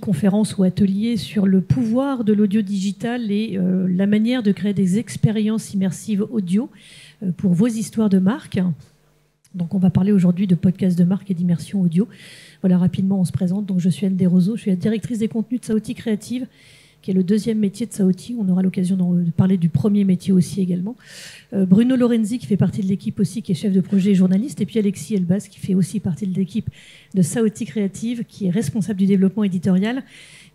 conférence ou atelier sur le pouvoir de l'audio digital et la manière de créer des expériences immersives audio pour vos histoires de marque. Donc on va parler aujourd'hui de podcast de marque et d'immersion audio. Voilà, rapidement on se présente. Donc je suis Anne Desroseaux, je suis la directrice des contenus de Saoti Créative, qui est le deuxième métier de Saoti. On aura l'occasion de parler du premier métier aussi également. Bruno Lorenzi, qui fait partie de l'équipe aussi, qui est chef de projet et journaliste. Et puis Alexis Elbaz, qui fait aussi partie de l'équipe de Saoti Créative, qui est responsable du développement éditorial.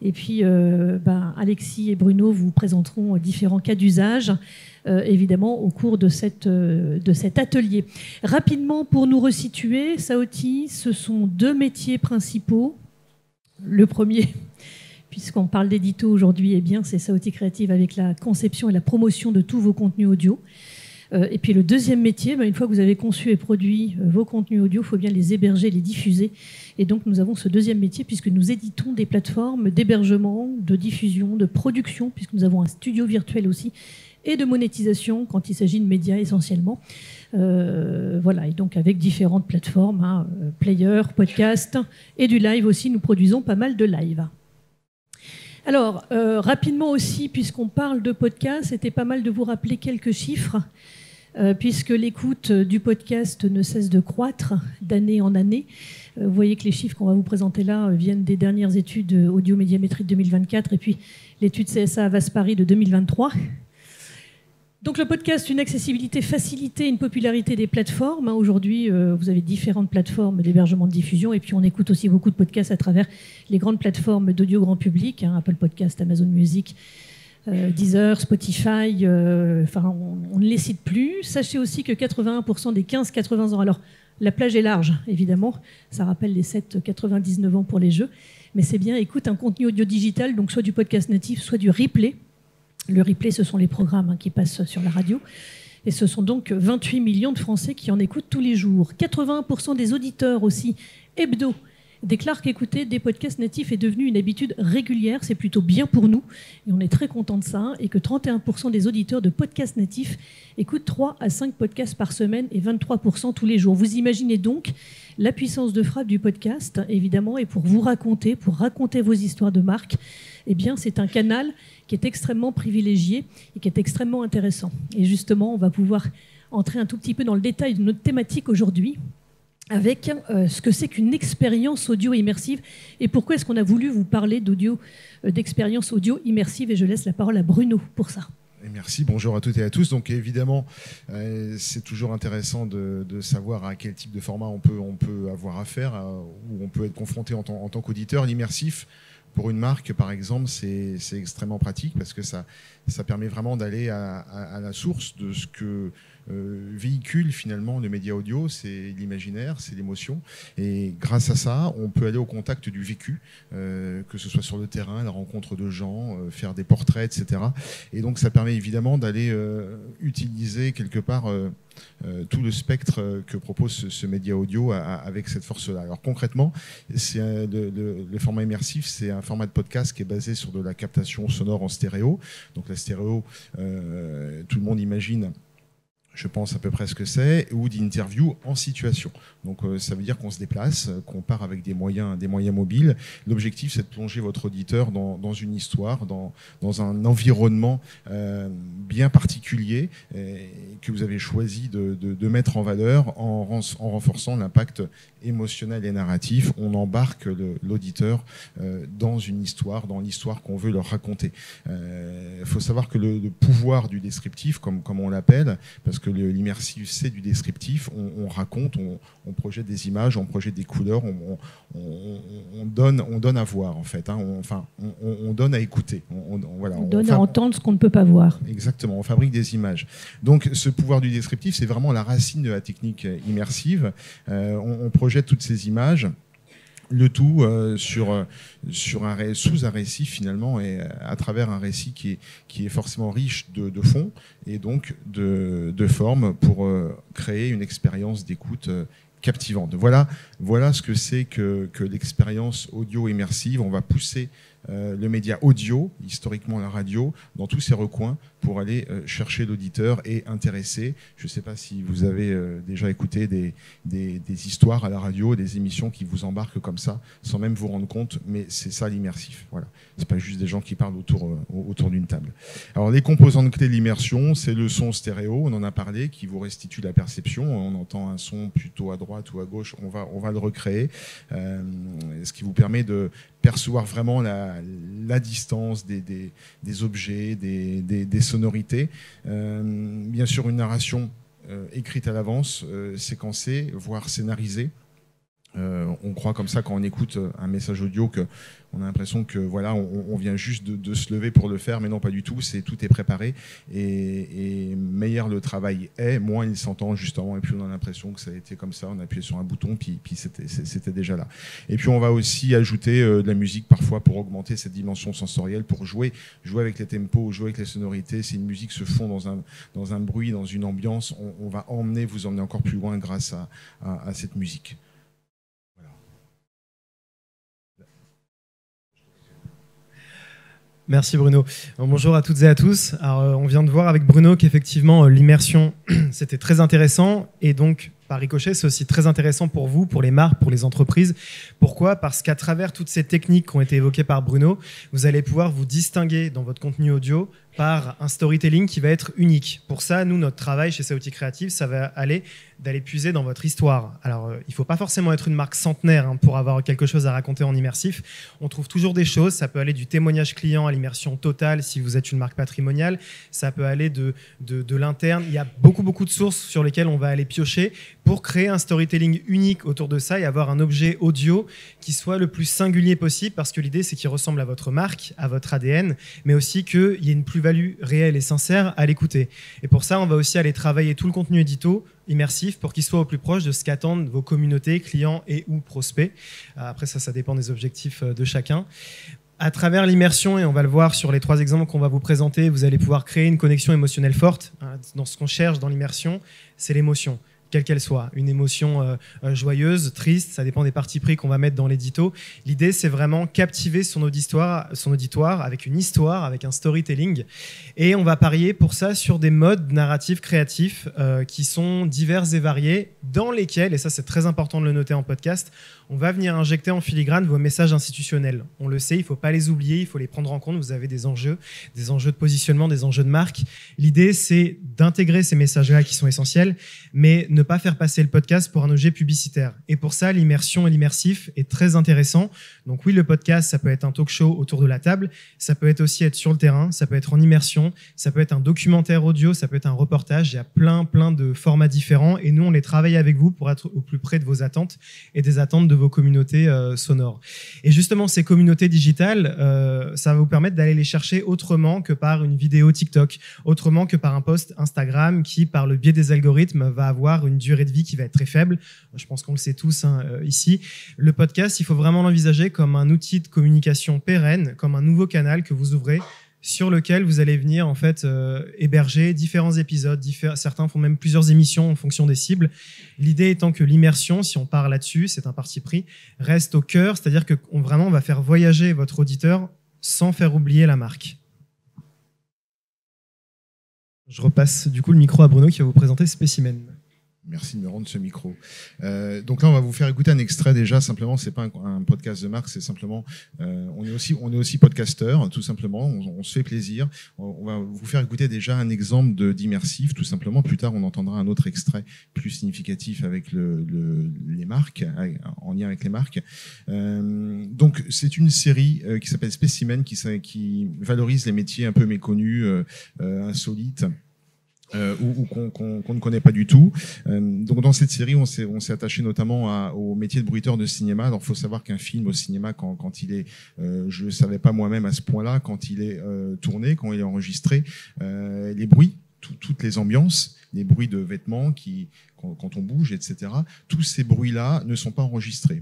Et puis Alexis et Bruno vous présenteront différents cas d'usage, évidemment, au cours de cet atelier. Rapidement, pour nous resituer, Saoti, ce sont deux métiers principaux. Le premier, puisqu'on parle d'édito aujourd'hui, c'est Saoti Créative avec la conception et la promotion de tous vos contenus audio. Et puis le deuxième métier, une fois que vous avez conçu et produit vos contenus audio, il faut bien les héberger, les diffuser. Et donc nous avons ce deuxième métier puisque nous éditons des plateformes d'hébergement, de diffusion, de production, puisque nous avons un studio virtuel aussi, et de monétisation quand il s'agit de médias essentiellement. Voilà, et donc avec différentes plateformes, player, podcast et du live aussi, nous produisons pas mal de live. Alors, rapidement aussi, puisqu'on parle de podcast, c'était pas mal de vous rappeler quelques chiffres, puisque l'écoute du podcast ne cesse de croître d'année en année. Vous voyez que les chiffres qu'on va vous présenter là viennent des dernières études Audio-Médiamétrie de 2024 et puis l'étude CSA Avas Paris de 2023. Donc le podcast, une accessibilité facilitée, une popularité des plateformes. Aujourd'hui, vous avez différentes plateformes d'hébergement de diffusion et puis on écoute aussi beaucoup de podcasts à travers les grandes plateformes d'audio grand public, Apple Podcast, Amazon Music, Deezer, Spotify, on ne les cite plus. Sachez aussi que 81% des 15-80 ans, alors la plage est large évidemment, ça rappelle les 7-99 ans pour les jeux, mais c'est bien, écoute un contenu audio digital, donc soit du podcast natif, soit du replay. Le replay, ce sont les programmes qui passent sur la radio. Et ce sont donc 28 millions de Français qui en écoutent tous les jours. 81% des auditeurs aussi, hebdo, déclarent qu'écouter des podcasts natifs est devenu une habitude régulière. C'est plutôt bien pour nous. Et on est très contents de ça. Et que 31% des auditeurs de podcasts natifs écoutent 3 à 5 podcasts par semaine et 23% tous les jours. Vous imaginez donc la puissance de frappe du podcast, évidemment. Et pour raconter vos histoires de marque, c'est un canal qui est extrêmement privilégié et qui est extrêmement intéressant. Et justement, on va pouvoir entrer un tout petit peu dans le détail de notre thématique aujourd'hui avec ce que c'est qu'une expérience audio immersive et pourquoi est-ce qu'on a voulu vous parler d'expérience audio immersive. Et je laisse la parole à Bruno pour ça. Merci, bonjour à toutes et à tous. Donc évidemment, c'est toujours intéressant de savoir à quel type de format on peut avoir affaire, où on peut être confronté en tant qu'auditeur. L'immersif, pour une marque, par exemple, c'est extrêmement pratique parce que ça permet vraiment d'aller à la source de ce que véhicule finalement le média audio, c'est l'imaginaire, c'est l'émotion. Et grâce à ça, on peut aller au contact du vécu, que ce soit sur le terrain, la rencontre de gens, faire des portraits, etc. Et donc ça permet évidemment d'aller utiliser quelque part tout le spectre que propose ce média audio avec cette force-là. Alors concrètement, le format immersif, c'est un format de podcast qui est basé sur de la captation sonore en stéréo. Donc la stéréo, tout le monde imagine, je pense à peu près ce que c'est, ou d'interview en situation. Donc ça veut dire qu'on se déplace, qu'on part avec des moyens mobiles. L'objectif, c'est de plonger votre auditeur dans une histoire, dans un environnement bien particulier que vous avez choisi de mettre en valeur en renforçant l'impact émotionnel et narratif. On embarque l'auditeur dans une histoire, dans l'histoire qu'on veut leur raconter. Il faut savoir que le pouvoir du descriptif, comme on l'appelle, parce que l'immersif, c'est du descriptif, on raconte, on projette des images, on projette des couleurs, on donne à voir en fait, on donne à écouter. On donne à entendre ce qu'on ne peut pas voir. Exactement, on fabrique des images. Donc ce pouvoir du descriptif, c'est vraiment la racine de la technique immersive. On projette toutes ces images, le tout sous un récit finalement, et à travers un récit qui est forcément riche de fond et donc de forme pour créer une expérience d'écoute captivante. Voilà ce que c'est que l'expérience audio immersive. On va pousser le média audio, historiquement la radio, dans tous ses recoins pour aller chercher l'auditeur et intéresser. Je ne sais pas si vous avez déjà écouté des histoires à la radio, des émissions qui vous embarquent comme ça, sans même vous rendre compte, mais c'est ça l'immersif. Voilà. Ce n'est pas juste des gens qui parlent autour d'une table. Alors les composantes clés de l'immersion, c'est le son stéréo, on en a parlé, qui vous restitue la perception. On entend un son plutôt à droite ou à gauche, on va le recréer, ce qui vous permet de percevoir vraiment la distance des objets, des sonorités. Bien sûr, une narration écrite à l'avance, séquencée, voire scénarisée. On croit comme ça quand on écoute un message audio qu'on a l'impression que voilà, on vient juste de se lever pour le faire, mais non, pas du tout. Tout est préparé et meilleur le travail est, moins il s'entend justement, et puis on a l'impression que ça a été comme ça. On a appuyé sur un bouton, puis c'était déjà là. Et puis on va aussi ajouter de la musique parfois pour augmenter cette dimension sensorielle, pour jouer avec les tempos, jouer avec les sonorités. Si une musique se fond dans un bruit, dans une ambiance, on va vous emmener encore plus loin grâce à cette musique. Merci Bruno. Bonjour à toutes et à tous. Alors, on vient de voir avec Bruno qu'effectivement l'immersion c'était très intéressant et donc par ricochet c'est aussi très intéressant pour vous, pour les marques, pour les entreprises. Pourquoi ? Parce qu'à travers toutes ces techniques qui ont été évoquées par Bruno, vous allez pouvoir vous distinguer dans votre contenu audio par un storytelling qui va être unique. Pour ça, nous, notre travail chez Saouti Creative, ça va aller d'aller puiser dans votre histoire. Alors, il ne faut pas forcément être une marque centenaire pour avoir quelque chose à raconter en immersif. On trouve toujours des choses. Ça peut aller du témoignage client à l'immersion totale si vous êtes une marque patrimoniale. Ça peut aller de l'interne. Il y a beaucoup de sources sur lesquelles on va aller piocher pour créer un storytelling unique autour de ça et avoir un objet audio qui soit le plus singulier possible, parce que l'idée, c'est qu'il ressemble à votre marque, à votre ADN, mais aussi qu'il y ait une plus-value réelle et sincère à l'écouter. Et pour ça, on va aussi aller travailler tout le contenu édito immersif pour qu'il soit au plus proche de ce qu'attendent vos communautés, clients et ou prospects. Après, ça dépend des objectifs de chacun. À travers l'immersion, et on va le voir sur les 3 exemples qu'on va vous présenter, vous allez pouvoir créer une connexion émotionnelle forte. Dans ce qu'on cherche dans l'immersion, c'est l'émotion, quelle qu'elle soit, une émotion joyeuse, triste, ça dépend des parties pris qu'on va mettre dans l'édito. L'idée, c'est vraiment captiver son auditoire avec une histoire, avec un storytelling. Et on va parier pour ça sur des modes narratifs créatifs qui sont divers et variés, dans lesquels, et ça c'est très important de le noter en podcast, on va venir injecter en filigrane vos messages institutionnels. On le sait, il ne faut pas les oublier, il faut les prendre en compte. Vous avez des enjeux de positionnement, des enjeux de marque. L'idée, c'est d'intégrer ces messages-là qui sont essentiels, mais ne pas faire passer le podcast pour un objet publicitaire. Et pour ça, l'immersion et l'immersif est très intéressant. Donc oui, le podcast, ça peut être un talk show autour de la table, ça peut être aussi être sur le terrain, ça peut être en immersion, ça peut être un documentaire audio, ça peut être un reportage. Il y a plein de formats différents et nous, on les travaille avec vous pour être au plus près de vos attentes et des attentes de vos communautés sonores. Et justement, ces communautés digitales, ça va vous permettre d'aller les chercher autrement que par une vidéo TikTok, autrement que par un post Instagram qui, par le biais des algorithmes, va avoir une durée de vie qui va être très faible. Je pense qu'on le sait tous ici. Le podcast, il faut vraiment l'envisager comme un outil de communication pérenne, comme un nouveau canal que vous ouvrez, sur lequel vous allez venir en fait héberger différents épisodes. Certains font même plusieurs émissions en fonction des cibles. L'idée étant que l'immersion, si on part là-dessus, c'est un parti pris, reste au cœur, c'est-à-dire que on va faire voyager votre auditeur sans faire oublier la marque. Je repasse du coup le micro à Bruno qui va vous présenter Spécimen. Merci de me rendre ce micro. Donc là, on va vous faire écouter un extrait déjà. Simplement, c'est pas un podcast de marque, c'est simplement. On est aussi podcasteur, tout simplement. On se fait plaisir. On va vous faire écouter déjà un exemple d'immersif, tout simplement. Plus tard, on entendra un autre extrait plus significatif avec les marques, en lien avec les marques. Donc, c'est une série qui s'appelle Spécimen, qui valorise les métiers un peu méconnus, insolites. Ou qu'on ne connaît pas du tout. Donc dans cette série, on s'est attaché notamment au métier de bruiteur de cinéma. Alors il faut savoir qu'un film au cinéma, quand il est, je ne savais pas moi-même à ce point-là, quand il est tourné, quand il est enregistré, les bruits, toutes les ambiances, les bruits de vêtements quand on bouge, etc., tous ces bruits-là ne sont pas enregistrés.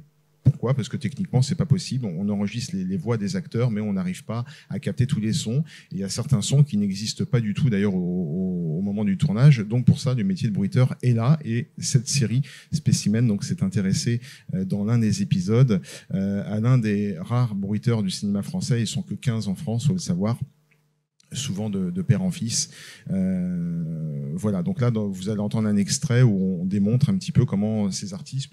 Pourquoi ? Parce que techniquement, c'est pas possible. On enregistre les voix des acteurs, mais on n'arrive pas à capter tous les sons. Et il y a certains sons qui n'existent pas du tout, d'ailleurs, au moment du tournage. Donc, pour ça, le métier de bruiteur est là. Et cette série Spécimen donc, s'est intéressée dans l'un des épisodes à l'un des rares bruiteurs du cinéma français. Ils sont que 15 en France, faut le savoir. Souvent de père en fils. Voilà, donc là, vous allez entendre un extrait où on démontre un petit peu comment ces artistes,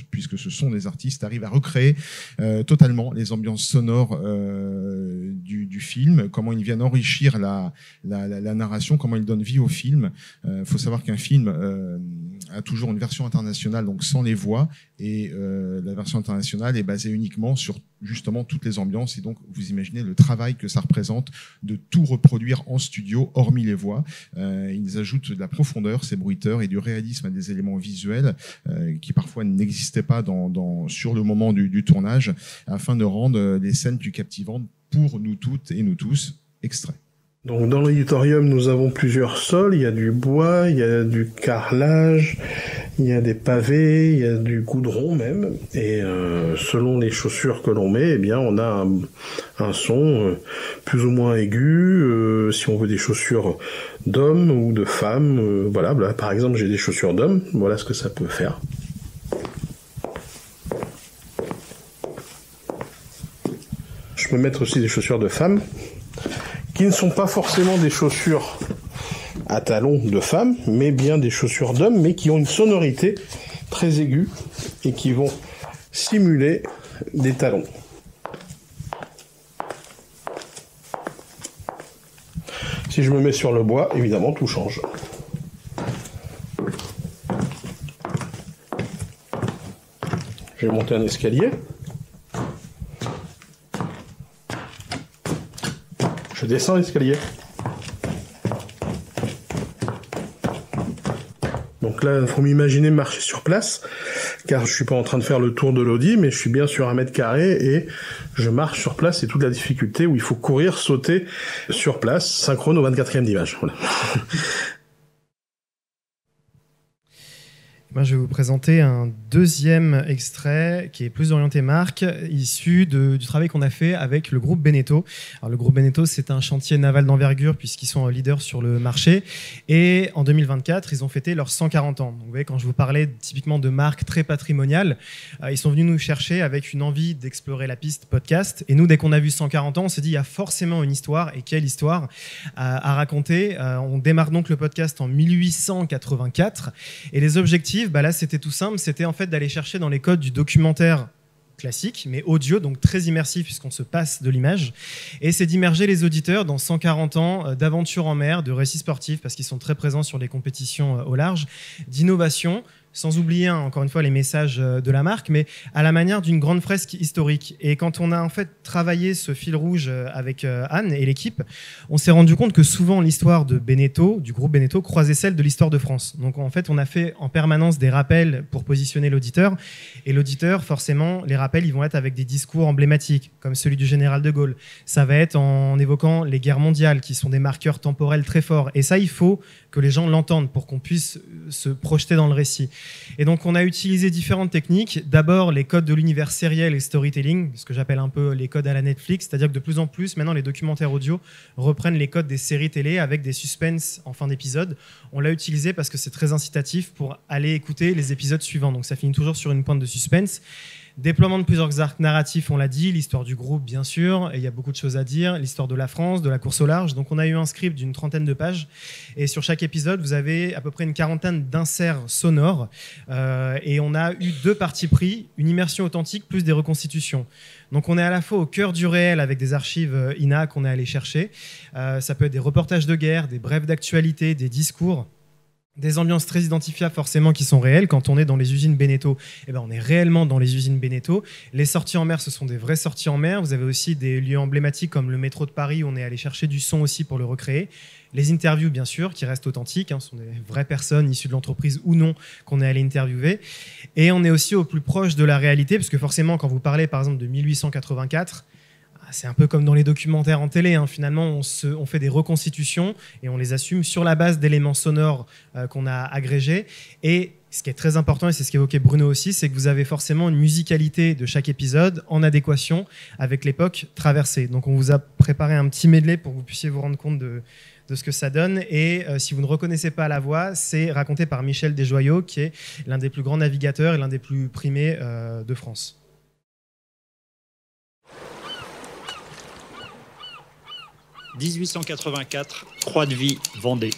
puisque ce sont des artistes, arrivent à recréer totalement les ambiances sonores du film, comment ils viennent enrichir la narration, comment ils donnent vie au film. Faut savoir qu'un film a toujours une version internationale, donc sans les voix, et la version internationale est basée uniquement sur justement toutes les ambiances, et donc vous imaginez le travail que ça représente de tout reproduire en studio, hormis les voix. Ils ajoutent de la profondeur, ces bruiteurs, et du réalisme à des éléments visuels qui parfois n'existaient pas sur le moment du tournage, afin de rendre les scènes plus captivantes pour nous toutes et nous tous. Extrait. Donc dans l'auditorium, nous avons plusieurs sols, il y a du bois, il y a du carrelage, il y a des pavés, il y a du goudron même, et selon les chaussures que l'on met, eh bien on a un son plus ou moins aigu, si on veut des chaussures d'hommes ou de femmes, voilà, par exemple j'ai des chaussures d'hommes, voilà ce que ça peut faire. Je peux mettre aussi des chaussures de femmes, qui ne sont pas forcément des chaussures à talons de femmes, mais bien des chaussures d'hommes, mais qui ont une sonorité très aiguë et qui vont simuler des talons. Si je me mets sur le bois, évidemment, tout change. Je vais monter un escalier. Je descends l'escalier. Donc là, il faut m'imaginer marcher sur place, car je suis pas en train de faire le tour de l'Audi, mais je suis bien sur 1 mètre carré et je marche sur place. C'est toute la difficulté où il faut courir, sauter sur place, synchrone au 24e d'image. Voilà. Moi, je vais vous présenter un deuxième extrait qui est plus orienté marque, issu du travail qu'on a fait avec le groupe Beneteau. Alors, le groupe Beneteau, c'est un chantier naval d'envergure puisqu'ils sont leaders sur le marché. Et en 2024, ils ont fêté leurs 140 ans. Donc, vous voyez, quand je vous parlais typiquement de marques très patrimoniales, ils sont venus nous chercher avec une envie d'explorer la piste podcast. Et nous, dès qu'on a vu 140 ans, on s'est dit, il y a forcément une histoire. Et quelle histoire à raconter. On démarre donc le podcast en 1884. Et les objectifs, là, c'était tout simple, c'était en fait d'aller chercher dans les codes du documentaire classique, mais audio, donc très immersif puisqu'on se passe de l'image, et c'est d'immerger les auditeurs dans 140 ans d'aventures en mer, de récits sportifs, parce qu'ils sont très présents sur les compétitions au large, d'innovation, sans oublier encore une fois les messages de la marque, mais à la manière d'une grande fresque historique. Et quand on a en fait travaillé ce fil rouge avec Anne et l'équipe, on s'est rendu compte que souvent l'histoire de Beneteau, du groupe Beneteau, croisait celle de l'histoire de France. Donc en fait, on a fait en permanence des rappels pour positionner l'auditeur. Et l'auditeur, forcément, les rappels, ils vont être avec des discours emblématiques, comme celui du général de Gaulle. Ça va être en évoquant les guerres mondiales, qui sont des marqueurs temporels très forts. Et ça, il faut que les gens l'entendent pour qu'on puisse se projeter dans le récit. Et donc, on a utilisé différentes techniques. D'abord, les codes de l'univers sériel et storytelling, ce que j'appelle un peu les codes à la Netflix, c'est-à-dire que de plus en plus, maintenant, les documentaires audio reprennent les codes des séries télé avec des suspens en fin d'épisode. On l'a utilisé parce que c'est très incitatif pour aller écouter les épisodes suivants. Donc, ça finit toujours sur une pointe de suspense. Déploiement de plusieurs arcs narratifs, on l'a dit, l'histoire du groupe, bien sûr, et il y a beaucoup de choses à dire, l'histoire de la France, de la course au large. Donc on a eu un script d'une 30aine de pages, et sur chaque épisode, vous avez à peu près une 40aine d'inserts sonores, et on a eu 2 parties pris, une immersion authentique plus des reconstitutions. Donc on est à la fois au cœur du réel avec des archives INA qu'on est allé chercher. Ça peut être des reportages de guerre, des brèves d'actualité, des discours. Des ambiances très identifiables forcément qui sont réelles. Quand on est dans les usines Beneteau, on est réellement dans les usines Beneteau. Les sorties en mer, ce sont des vraies sorties en mer. Vous avez aussi des lieux emblématiques comme le métro de Paris où on est allé chercher du son aussi pour le recréer. Les interviews, bien sûr, qui restent authentiques. Ce sont des vraies personnes issues de l'entreprise ou non qu'on est allé interviewer. Et on est aussi au plus proche de la réalité parce que forcément, quand vous parlez par exemple de 1884, c'est un peu comme dans les documentaires en télé, hein. Finalement, on fait des reconstitutions et on les assume sur la base d'éléments sonores qu'on a agrégés. Et ce qui est très important, et c'est ce qu'évoquait Bruno aussi, c'est que vous avez forcément une musicalité de chaque épisode en adéquation avec l'époque traversée. Donc on vous a préparé un petit medley pour que vous puissiez vous rendre compte de ce que ça donne. Et si vous ne reconnaissez pas la voix, c'est raconté par Michel Desjoyaux, qui est l'un des plus grands navigateurs et l'un des plus primés de France. « 1884, Croix-de-Vie, Vendée.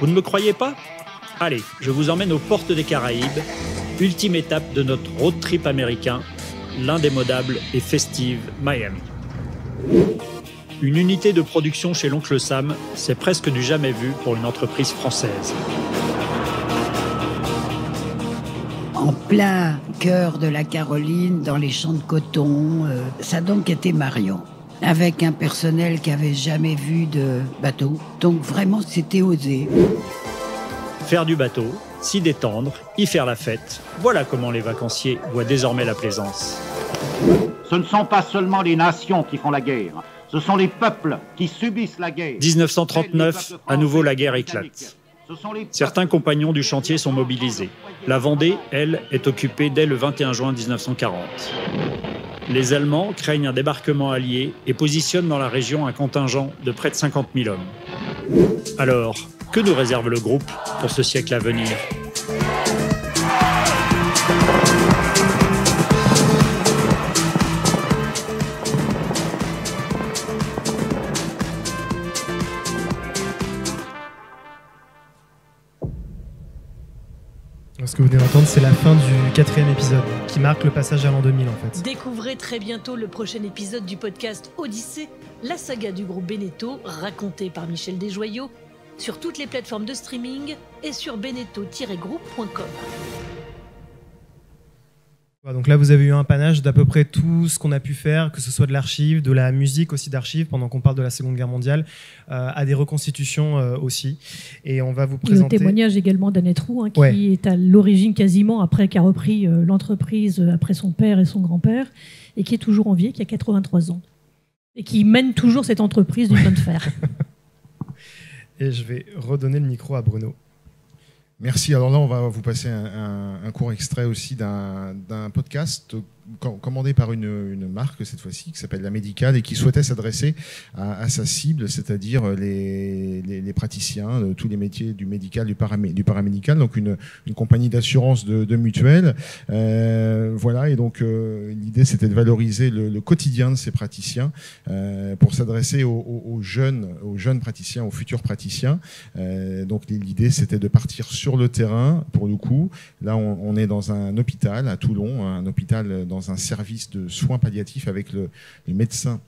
Vous ne me croyez pas ? Allez, je vous emmène aux portes des Caraïbes, ultime étape de notre road trip américain, l'indémodable et festive Miami. Une unité de production chez l'oncle Sam, c'est presque du jamais vu pour une entreprise française. En plein cœur de la Caroline, dans les champs de coton, ça a donc été Marion, avec un personnel qui n'avait jamais vu de bateau. Donc vraiment, c'était osé. Faire du bateau, s'y détendre, y faire la fête, voilà comment les vacanciers voient désormais la plaisance. Ce ne sont pas seulement les nations qui font la guerre, ce sont les peuples qui subissent la guerre. 1939, à nouveau la guerre éclate. Certains compagnons du chantier sont mobilisés. La Vendée, elle, est occupée dès le 21 juin 1940. Les Allemands craignent un débarquement allié et positionnent dans la région un contingent de près de 50 000 hommes. Alors, que nous réserve le groupe pour ce siècle à venir ? Ce que vous venez d'entendre, c'est la fin du 4e épisode, qui marque le passage à l'an 2000 en fait. Découvrez très bientôt le prochain épisode du podcast Odyssée, la saga du groupe Beneteau, racontée par Michel Desjoyaux, sur toutes les plateformes de streaming et sur beneteau-groupe.com. Donc là, vous avez eu un panache d'à peu près tout ce qu'on a pu faire, que ce soit de l'archive, de la musique aussi d'archives, pendant qu'on parle de la Seconde Guerre mondiale, à des reconstitutions aussi. Et on va vous présenter... Le témoignage également d'Annette Roux, qui est à l'origine quasiment, après, qui a repris l'entreprise après son père et son grand-père, et qui est toujours en vie, qui a 83 ans, et qui mène toujours cette entreprise du chemin de fer. Et je vais redonner le micro à Bruno. Merci. Alors là, on va vous passer un court extrait aussi d'un podcast commandé par une marque, cette fois-ci, qui s'appelle La Médicale et qui souhaitait s'adresser à sa cible, c'est-à-dire les praticiens de tous les métiers du médical, du paramédical, donc une compagnie d'assurance de mutuelle. Voilà, et donc l'idée, c'était de valoriser le quotidien de ces praticiens pour s'adresser aux jeunes praticiens, aux futurs praticiens. Donc l'idée, c'était de partir sur le terrain, pour le coup. Là, on est dans un hôpital à Toulon, un hôpital dans un service de soins palliatifs avec les médecins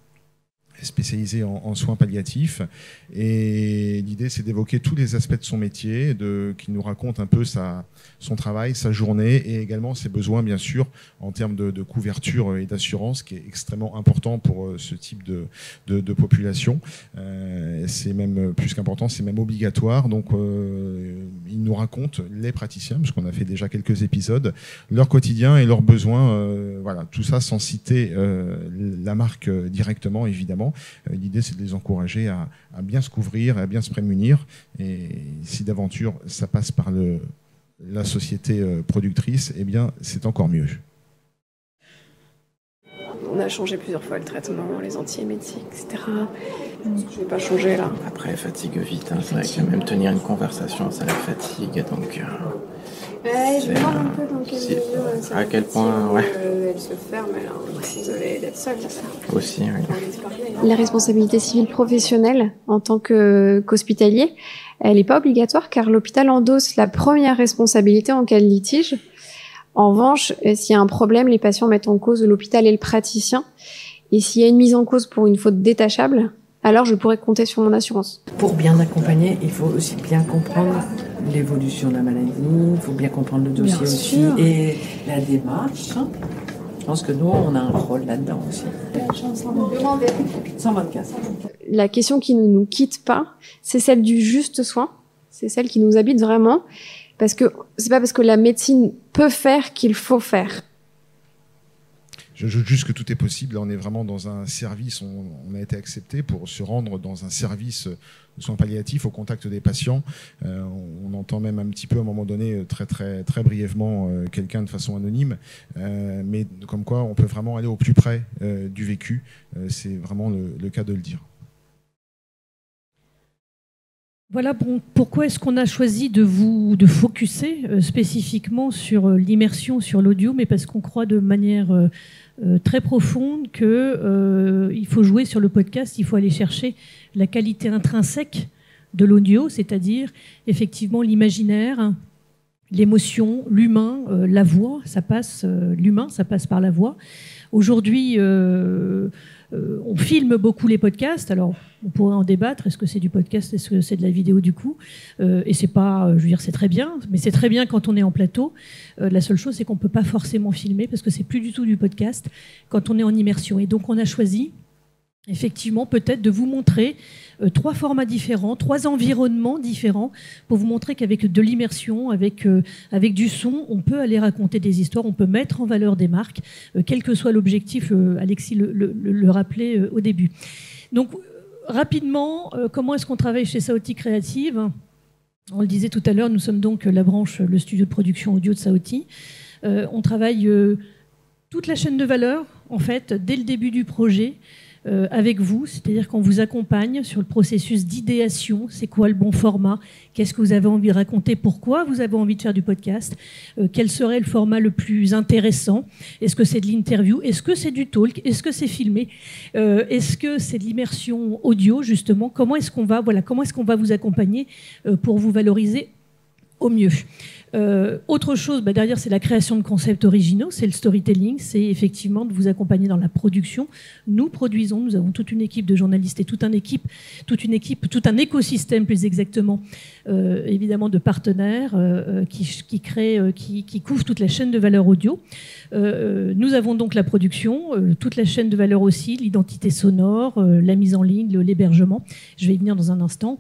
spécialisé en soins palliatifs. Et l'idée, c'est d'évoquer tous les aspects de son métier, qu'il nous raconte un peu son travail, sa journée et également ses besoins, bien sûr, en termes de couverture et d'assurance, qui est extrêmement important pour ce type de population. C'est même plus qu'important, c'est même obligatoire. Donc, il nous raconte, les praticiens, parce qu'on a fait déjà quelques épisodes, leur quotidien et leurs besoins. Voilà, tout ça sans citer la marque directement, évidemment. L'idée, c'est de les encourager à bien se couvrir, à bien se prémunir. Et si d'aventure, ça passe par la société productrice, eh bien, c'est encore mieux. On a changé plusieurs fois le traitement, les antiémétiques, etc. Je vais pas changer là. Après, elle fatigue vite. Hein. C'est vrai que même tenir une conversation, ça la fatigue. Donc, je me demande un peu dans quelle mesure à quel point, elle se ferme. Elle est désolée d'être seule. Aussi, oui. La responsabilité civile professionnelle en tant qu'hospitalier, elle n'est pas obligatoire car l'hôpital endosse la première responsabilité en cas de litige. En revanche, s'il y a un problème, les patients mettent en cause l'hôpital et le praticien. Et s'il y a une mise en cause pour une faute détachable, alors je pourrais compter sur mon assurance. Pour bien accompagner, il faut aussi bien comprendre l'évolution de la maladie, il faut bien comprendre le dossier aussi et la démarche. Je pense que nous, on a un rôle là-dedans aussi. 124. La question qui ne nous quitte pas, c'est celle du juste soin. C'est celle qui nous habite vraiment. Parce que c'est pas parce que la médecine peut faire qu'il faut faire. J'ajoute juste que tout est possible. Là, on est vraiment dans un service, on a été accepté pour se rendre dans un service de soins palliatifs au contact des patients. On entend même un petit peu à un moment donné, très brièvement, quelqu'un de façon anonyme, mais comme quoi on peut vraiment aller au plus près du vécu. C'est vraiment le cas de le dire. Voilà pourquoi est-ce qu'on a choisi de focuser spécifiquement sur l'immersion, sur l'audio, mais parce qu'on croit de manière très profonde qu'il faut jouer sur le podcast, il faut aller chercher la qualité intrinsèque de l'audio, c'est-à-dire effectivement l'imaginaire, l'émotion, l'humain, la voix, l'humain, ça passe par la voix. Aujourd'hui, on filme beaucoup les podcasts. Alors, on pourrait en débattre. Est-ce que c'est du podcast? Est-ce que c'est de la vidéo du coup? Et c'est pas, je veux dire, c'est très bien. Mais c'est très bien quand on est en plateau. La seule chose, c'est qu'on peut pas forcément filmer parce que c'est plus du tout du podcast quand on est en immersion. Et donc, on a choisi effectivement peut-être de vous montrer 3 formats différents, 3 environnements différents pour vous montrer qu'avec de l'immersion, avec du son, on peut aller raconter des histoires, on peut mettre en valeur des marques, quel que soit l'objectif. Alexis le rappelait au début. Donc rapidement, comment est-ce qu'on travaille chez Saoti Creative? On le disait tout à l'heure, nous sommes donc la branche, le studio de production audio de Saoti. On travaille toute la chaîne de valeur, en fait, dès le début du projet, avec vous, c'est-à-dire qu'on vous accompagne sur le processus d'idéation. C'est quoi le bon format? Qu'est-ce que vous avez envie de raconter? Pourquoi vous avez envie de faire du podcast? Quel serait le format le plus intéressant? Est-ce que c'est de l'interview? Est-ce que c'est du talk? Est-ce que c'est filmé? Est-ce que c'est de l'immersion audio, justement? Comment est-ce qu'on va vous accompagner pour vous valoriser au mieux? Autre chose, derrière, c'est la création de concepts originaux, c'est le storytelling, c'est effectivement de vous accompagner dans la production. Nous produisons, nous avons toute une équipe de journalistes et tout un écosystème plus exactement, évidemment de partenaires qui couvrent toute la chaîne de valeur audio. Nous avons donc la production, toute la chaîne de valeur aussi, l'identité sonore, la mise en ligne, l'hébergement. Je vais y venir dans un instant.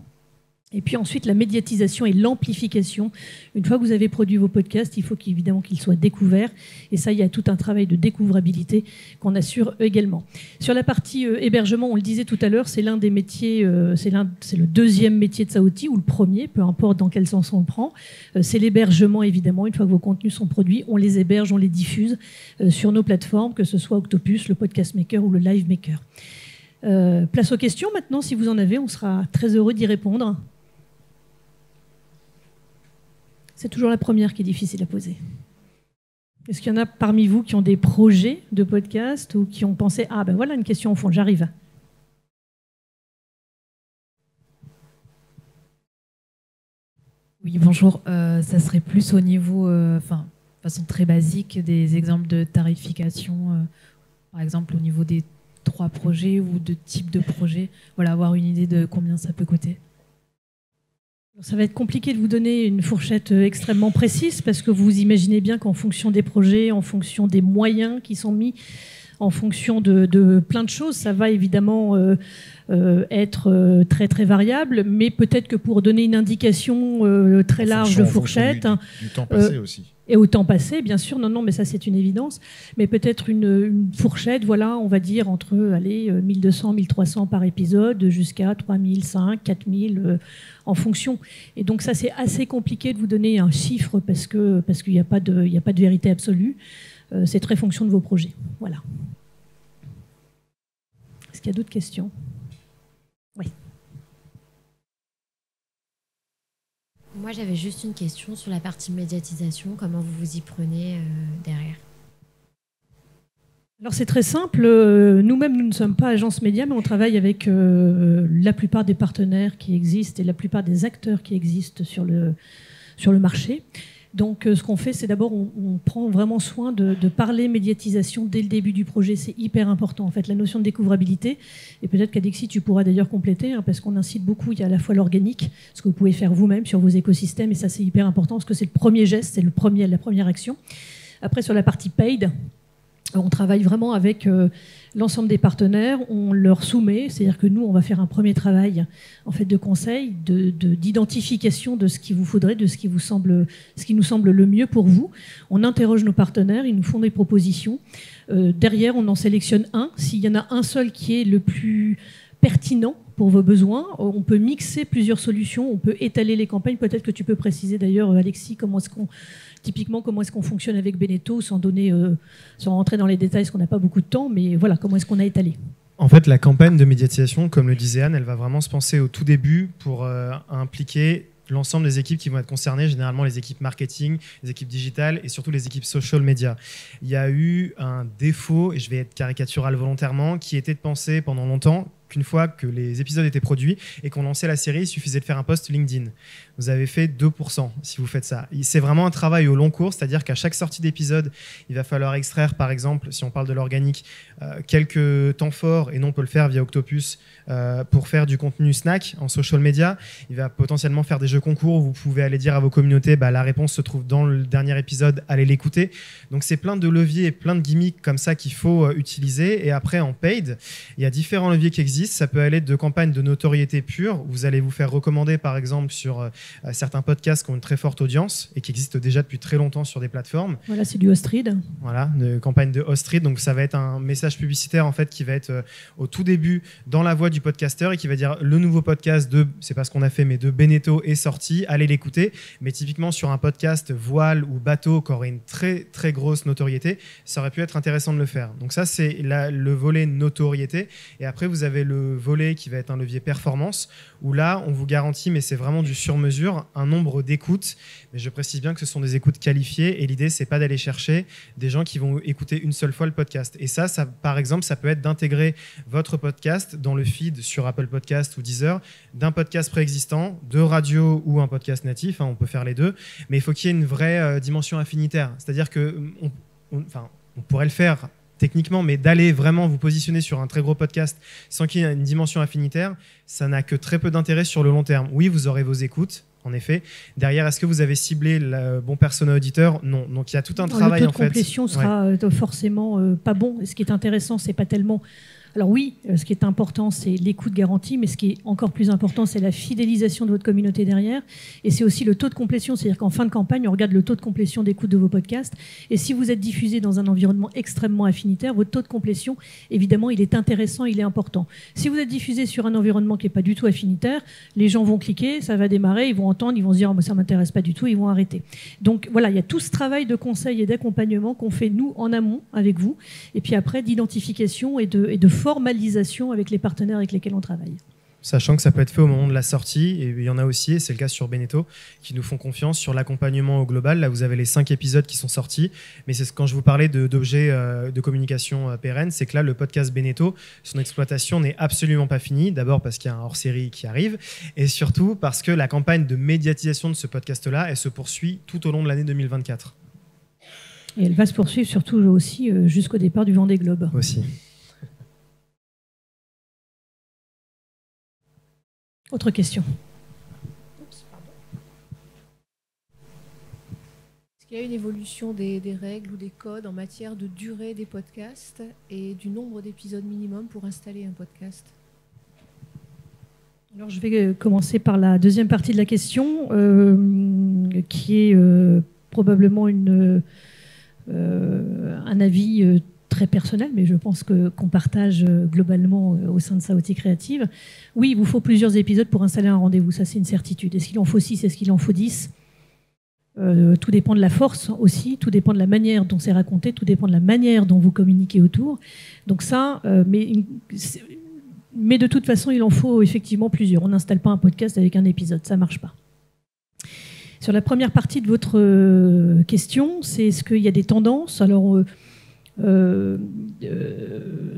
Et puis ensuite, la médiatisation et l'amplification. Une fois que vous avez produit vos podcasts, il faut évidemment qu'ils soient découverts. Et ça, il y a tout un travail de découvrabilité qu'on assure également. Sur la partie hébergement, on le disait tout à l'heure, c'est l'un des métiers, c'est le deuxième métier de Saoti, ou le premier, peu importe dans quel sens on le prend. C'est l'hébergement, évidemment. Une fois que vos contenus sont produits, on les héberge, on les diffuse sur nos plateformes, que ce soit Octopus, le Podcast Maker ou le Live Maker. Place aux questions maintenant, si vous en avez, on sera très heureux d'y répondre. C'est toujours la première qui est difficile à poser. Est-ce qu'il y en a parmi vous qui ont des projets de podcast ou qui ont pensé « Ah ben voilà une question au fond, j'arrive ». Oui, bonjour. Ça serait plus au niveau, de façon très basique, des exemples de tarification, par exemple au niveau des 3 projets ou de types de projets. Voilà, avoir une idée de combien ça peut coûter. Ça va être compliqué de vous donner une fourchette extrêmement précise parce que vous imaginez bien qu'en fonction des projets, en fonction des moyens qui sont mis, en fonction de plein de choses, ça va évidemment être très très variable, mais peut-être que pour donner une indication très large de fourchette, du temps passé aussi. Et au temps passé, bien sûr, non, mais ça c'est une évidence, mais peut-être une fourchette, voilà, on va dire entre 1200, 1300 par épisode jusqu'à 3000, 5000, 4000 en fonction. Et donc ça c'est assez compliqué de vous donner un chiffre parce qu'il n'y a pas de vérité absolue. C'est très fonction de vos projets. Voilà. Est-ce qu'il y a d'autres questions? Oui. Moi, j'avais juste une question sur la partie médiatisation. Comment vous vous y prenez derrière? Alors c'est très simple. Nous-mêmes, nous ne sommes pas agence média, mais on travaille avec la plupart des partenaires qui existent et la plupart des acteurs qui existent sur le marché. Donc ce qu'on fait, c'est d'abord, on prend vraiment soin de parler médiatisation dès le début du projet. C'est hyper important, en fait, la notion de découvrabilité. Et peut-être qu'Alexis, tu pourras d'ailleurs compléter, parce qu'on incite beaucoup, il y a à la fois l'organique, ce que vous pouvez faire vous-même sur vos écosystèmes, et ça c'est hyper important, parce que c'est le premier geste, c'est la première action. Après, sur la partie paid, On travaille vraiment avec l'ensemble des partenaires, on leur soumet, c'est-à-dire que nous, on va faire un premier travail en fait de conseil, d'identification de ce qu'il vous faudrait, de ce qui nous semble le mieux pour vous. On interroge nos partenaires, ils nous font des propositions. Derrière, on en sélectionne un. S'il y en a un seul qui est le plus pertinent pour vos besoins, on peut mixer plusieurs solutions, on peut étaler les campagnes. Peut-être que tu peux préciser d'ailleurs, Alexis, comment est-ce qu'on fonctionne avec Beneteau, sans rentrer dans les détails, parce qu'on n'a pas beaucoup de temps, mais voilà, comment est-ce qu'on a étalé. En fait, la campagne de médiatisation, comme le disait Anne, elle va vraiment se penser au tout début pour impliquer l'ensemble des équipes qui vont être concernées, généralement les équipes marketing, les équipes digitales et surtout les équipes social media. Il y a eu un défaut, et je vais être caricatural volontairement, qui était de penser pendant longtemps qu'une fois que les épisodes étaient produits et qu'on lançait la série, il suffisait de faire un post LinkedIn. Vous avez fait 2% si vous faites ça. C'est vraiment un travail au long cours, c'est-à-dire qu'à chaque sortie d'épisode, il va falloir extraire, par exemple, si on parle de l'organique, quelques temps forts, et nous on peut le faire via Octopus, pour faire du contenu snack en social media. Il va potentiellement faire des jeux concours où vous pouvez aller dire à vos communautés, la réponse se trouve dans le dernier épisode, allez l'écouter. Donc c'est plein de leviers et plein de gimmicks comme ça qu'il faut utiliser. Et après, en paid, il y a différents leviers qui existent. Ça peut aller de campagnes de notoriété pure. Vous allez vous faire recommander, par exemple, sur certains podcasts qui ont une très forte audience et qui existent déjà depuis très longtemps sur des plateformes. Voilà, c'est du host-read. Voilà, une campagne de host-read. Donc ça va être un message publicitaire en fait qui va être au tout début dans la voix du podcasteur et qui va dire le nouveau podcast c'est pas ce qu'on a fait, mais de Beneteau est sorti, allez l'écouter. Mais typiquement sur un podcast voile ou bateau qui aurait une très très grosse notoriété, ça aurait pu être intéressant de le faire. Donc ça c'est le volet notoriété. Et après vous avez le volet qui va être un levier performance où là on vous garantit, mais c'est vraiment du sur-mesure, un nombre d'écoutes. Mais je précise bien que ce sont des écoutes qualifiées et l'idée c'est pas d'aller chercher des gens qui vont écouter une seule fois le podcast. Et ça par exemple, ça peut être d'intégrer votre podcast dans le feed sur Apple Podcast ou Deezer d'un podcast préexistant, de radio ou un podcast natif, on peut faire les deux, mais il faut qu'il y ait une vraie dimension affinitaire. C'est-à-dire qu'on pourrait le faire techniquement, mais d'aller vraiment vous positionner sur un très gros podcast sans qu'il y ait une dimension affinitaire, ça n'a que très peu d'intérêt sur le long terme. Oui, vous aurez vos écoutes, en effet. Derrière, est-ce que vous avez ciblé le bon persona auditeur ? Non. Donc il y a tout un travail en fait. Le taux de complétion sera forcément pas bon. Et ce qui est intéressant, c'est pas tellement... Alors oui, ce qui est important, c'est l'écoute garantie, mais ce qui est encore plus important, c'est la fidélisation de votre communauté derrière. Et c'est aussi le taux de complétion, c'est-à-dire qu'en fin de campagne, on regarde le taux de complétion d'écoute de vos podcasts. Et si vous êtes diffusé dans un environnement extrêmement affinitaire, votre taux de complétion, évidemment, il est intéressant, il est important. Si vous êtes diffusé sur un environnement qui n'est pas du tout affinitaire, les gens vont cliquer, ça va démarrer, ils vont entendre, ils vont se dire oh, ça ne m'intéresse pas du tout, ils vont arrêter. Donc voilà, il y a tout ce travail de conseil et d'accompagnement qu'on fait nous en amont avec vous, et puis après d'identification et de formalisation avec les partenaires avec lesquels on travaille. Sachant que ça peut être fait au moment de la sortie, et il y en a aussi, et c'est le cas sur Beneteau, qui nous font confiance sur l'accompagnement au global. Là, vous avez les 5 épisodes qui sont sortis, mais c'est quand je vous parlais d'objets de communication pérennes, c'est que là, le podcast Beneteau, son exploitation n'est absolument pas finie. D'abord parce qu'il y a un hors-série qui arrive, et surtout parce que la campagne de médiatisation de ce podcast-là, elle se poursuit tout au long de l'année 2024. Et elle va se poursuivre surtout aussi jusqu'au départ du Vendée Globe. Aussi. Autre question. Est-ce qu'il y a une évolution des règles ou des codes en matière de durée des podcasts et du nombre d'épisodes minimum pour installer un podcast ? Alors, je vais commencer par la deuxième partie de la question, qui est probablement un avis très personnel, mais je pense qu'on partage globalement au sein de Saoti Créative. Oui, il vous faut plusieurs épisodes pour installer un rendez-vous, ça c'est une certitude. Est-ce qu'il en faut 6, est-ce qu'il en faut 10 ? Tout dépend de la force aussi, tout dépend de la manière dont c'est raconté, tout dépend de la manière dont vous communiquez autour. Donc ça, mais de toute façon, il en faut effectivement plusieurs. On n'installe pas un podcast avec un épisode, ça ne marche pas. Sur la première partie de votre question, c'est est-ce qu'il y a des tendances ? Alors,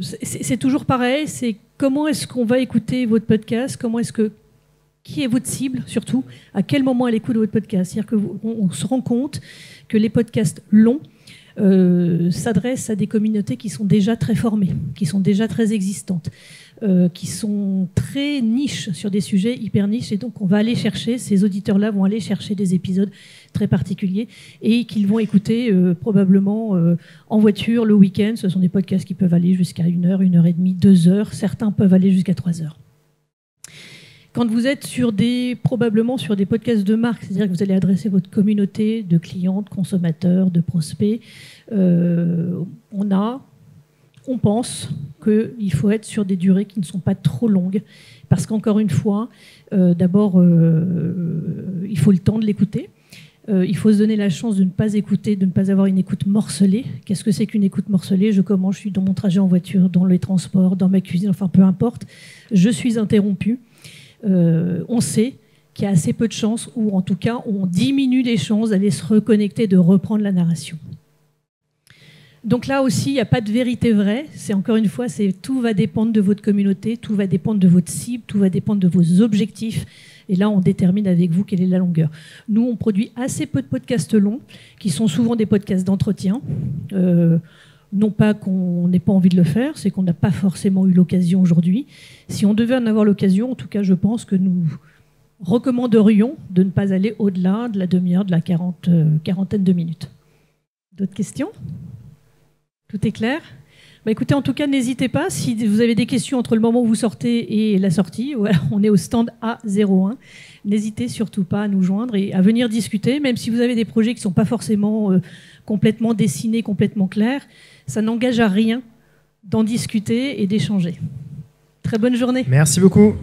c'est toujours pareil, c'est comment est-ce qu'on va écouter votre podcast, qui est votre cible surtout, à quel moment elle écoute votre podcast. C'est-à-dire qu'on se rend compte que les podcasts longs s'adressent à des communautés qui sont déjà très formées, qui sont déjà très existantes. qui sont très niches, sur des sujets hyper niches. Et donc, on va aller chercher, ces auditeurs-là vont aller chercher des épisodes très particuliers et qu'ils vont écouter probablement en voiture, le week-end. Ce sont des podcasts qui peuvent aller jusqu'à 1 heure, 1 heure et demie, 2 heures. Certains peuvent aller jusqu'à 3 heures. Quand vous êtes probablement sur des podcasts de marque, c'est-à-dire que vous allez adresser votre communauté de clients, de consommateurs, de prospects, on pense qu'il faut être sur des durées qui ne sont pas trop longues, parce qu'encore une fois, d'abord, il faut le temps de l'écouter. Il faut se donner la chance de ne pas écouter, de ne pas avoir une écoute morcelée. Qu'est-ce que c'est qu'une écoute morcelée? Je suis dans mon trajet en voiture, dans les transports, dans ma cuisine, enfin peu importe. Je suis interrompue. On sait qu'il y a assez peu de chances, ou en tout cas, on diminue les chances d'aller se reconnecter, de reprendre la narration. Donc là aussi, il n'y a pas de vérité vraie. C'est encore une fois, tout va dépendre de votre communauté, tout va dépendre de votre cible, tout va dépendre de vos objectifs. Et là, on détermine avec vous quelle est la longueur. Nous, on produit assez peu de podcasts longs, qui sont souvent des podcasts d'entretien. Non pas qu'on n'ait pas envie de le faire, c'est qu'on n'a pas forcément eu l'occasion aujourd'hui. Si on devait en avoir l'occasion, en tout cas, je pense que nous recommanderions de ne pas aller au-delà de la demi-heure, de la quarantaine de minutes. D'autres questions ? Tout est clair ? Écoutez, en tout cas, n'hésitez pas. Si vous avez des questions entre le moment où vous sortez et la sortie, voilà, on est au stand A01. N'hésitez surtout pas à nous joindre et à venir discuter, même si vous avez des projets qui ne sont pas forcément complètement dessinés, complètement clairs. Ça n'engage à rien d'en discuter et d'échanger. Très bonne journée. Merci beaucoup.